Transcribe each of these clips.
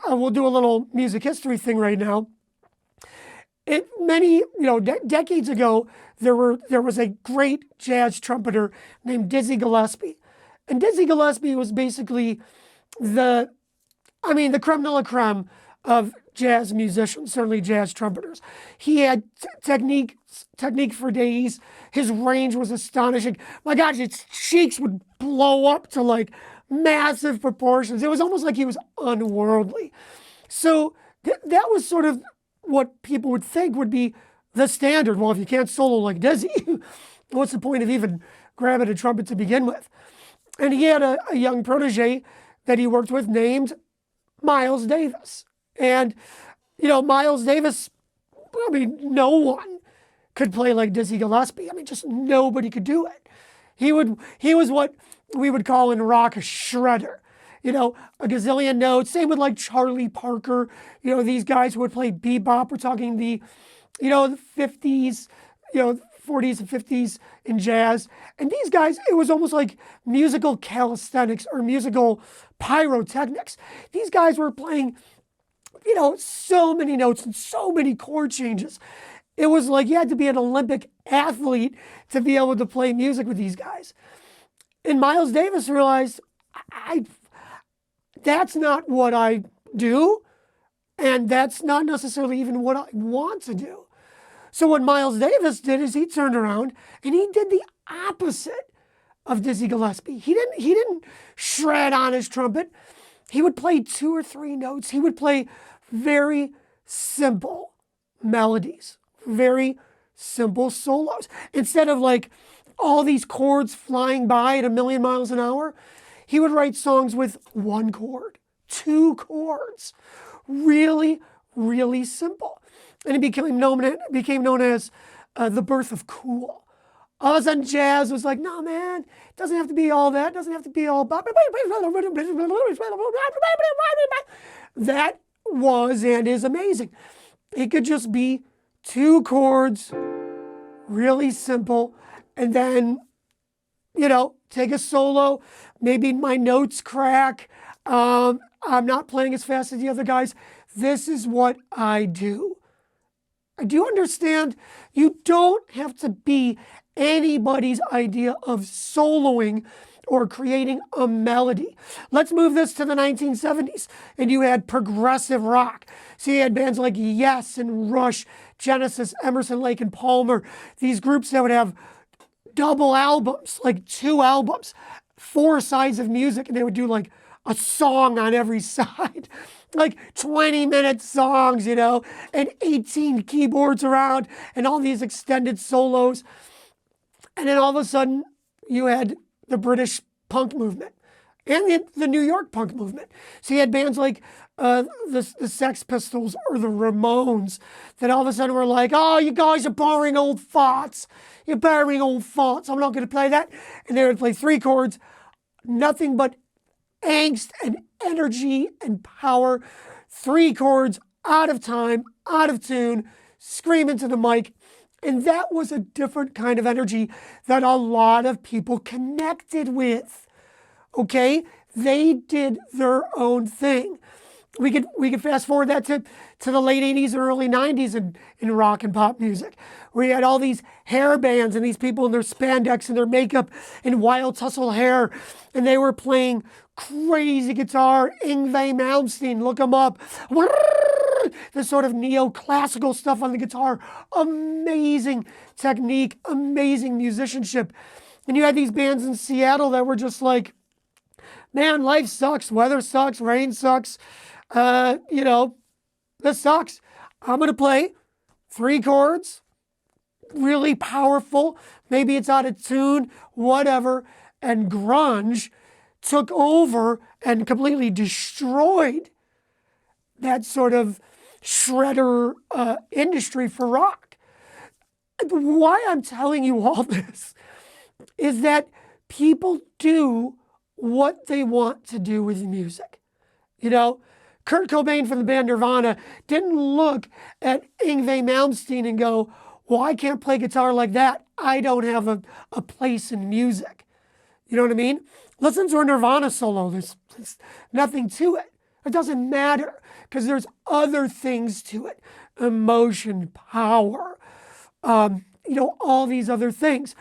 we'll do a little music history thing right now. Decades ago, there was a great jazz trumpeter named Dizzy Gillespie. And Dizzy Gillespie was basically the creme de la creme of jazz musicians, certainly jazz trumpeters. He had technique for days. His range was astonishing. My gosh, his cheeks would blow up to like massive proportions. It was almost like he was unworldly. So that was sort of what people would think would be the standard. Well, if you can't solo like Dizzy, what's the point of even grabbing a trumpet to begin with? And he had a young protege that he worked with named Miles Davis. And, Miles Davis, no one could play like Dizzy Gillespie. Just nobody could do it. He was what we would call in rock a shredder. A gazillion notes. Same with like Charlie Parker. These guys who would play bebop. We're talking the 50s, 40s and 50s in jazz. And these guys, it was almost like musical calisthenics or musical pyrotechnics. These guys were playing, so many notes and so many chord changes. It was like you had to be an Olympic athlete to be able to play music with these guys. And Miles Davis realized, that's not what I do, and that's not necessarily even what I want to do. So what Miles Davis did is he turned around and he did the opposite of Dizzy Gillespie. He didn't shred on his trumpet. He would play 2 or 3 notes. He would play very simple melodies, very simple solos. Instead of like all these chords flying by at 1,000,000 miles an hour, he would write songs with 1 chord, 2 chords, really, really simple. And it became known as the birth of cool. All of a sudden, jazz was like, no, man, it doesn't have to be all that. It doesn't have to be all... That was and is amazing. It could just be 2 chords, really simple, and then, take a solo. Maybe my notes crack. I'm not playing as fast as the other guys. This is what I do. I do understand you don't have to be anybody's idea of soloing or creating a melody. Let's move this to the 1970s. And you had progressive rock. So you had bands like Yes and Rush, Genesis, Emerson, Lake and Palmer. These groups that would have double albums, like 2 albums, 4 sides of music, and they would do like a song on every side. Like 20-minute songs, and 18 keyboards around and all these extended solos. And then all of a sudden, you had the British punk movement and the New York punk movement. So you had bands like the Sex Pistols or the Ramones that all of a sudden were like, oh, you guys are boring old farts. You're boring old farts. I'm not going to play that. And they would play 3 chords, nothing but angst and energy and power. 3 chords, out of time, out of tune, scream into the mic. And that was a different kind of energy that a lot of people connected with. Okay? They did their own thing. We could fast forward that to the late 80s and early 90s in rock and pop music, where you had all these hair bands and these people in their spandex and their makeup and wild tussle hair, and they were playing crazy guitar. Yngwie Malmsteen, look him up. This sort of neoclassical stuff on the guitar. Amazing technique, amazing musicianship. And you had these bands in Seattle that were just like, man, life sucks, weather sucks, rain sucks. This sucks. I'm going to play 3 chords, really powerful. Maybe it's out of tune, whatever. And grunge took over and completely destroyed that sort of shredder industry for rock. Why I'm telling you all this is that people do what they want to do with music. Kurt Cobain from the band Nirvana didn't look at Yngwie Malmsteen and go, well, I can't play guitar like that. I don't have a place in music. You know what I mean? Listen to a Nirvana solo. There's nothing to it. It doesn't matter because there's other things to it. Emotion, power, all these other things.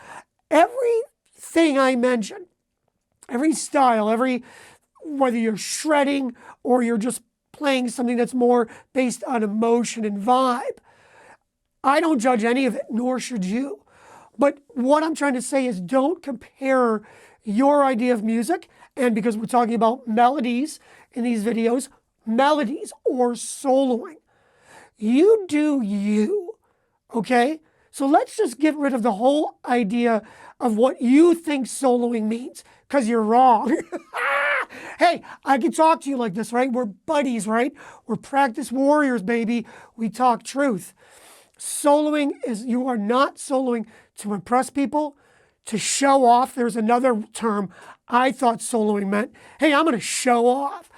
Everything I mentioned, every style, whether you're shredding or you're just playing something that's more based on emotion and vibe, I don't judge any of it, nor should you. But what I'm trying to say is don't compare your idea of music, and because we're talking about melodies in these videos, melodies or soloing. You do you, okay? So let's just get rid of the whole idea of what you think soloing means, because you're wrong. Hey, I can talk to you like this, right? We're buddies, right? We're practice warriors, baby. We talk truth. Soloing is, you are not soloing to impress people, to show off. There's another term I thought soloing meant. Hey, I'm going to show off.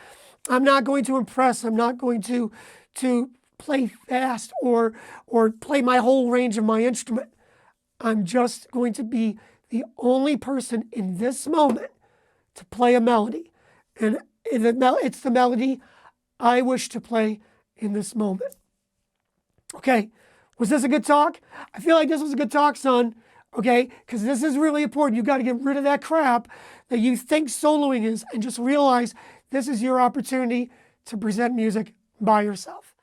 I'm not going to impress. I'm not going to play fast or play my whole range of my instrument. I'm just going to be the only person in this moment to play a melody. And it's the melody I wish to play in this moment. Okay, was this a good talk? I feel like this was a good talk, son. Okay, because this is really important. You got to get rid of that crap that you think soloing is and just realize this is your opportunity to present music by yourself.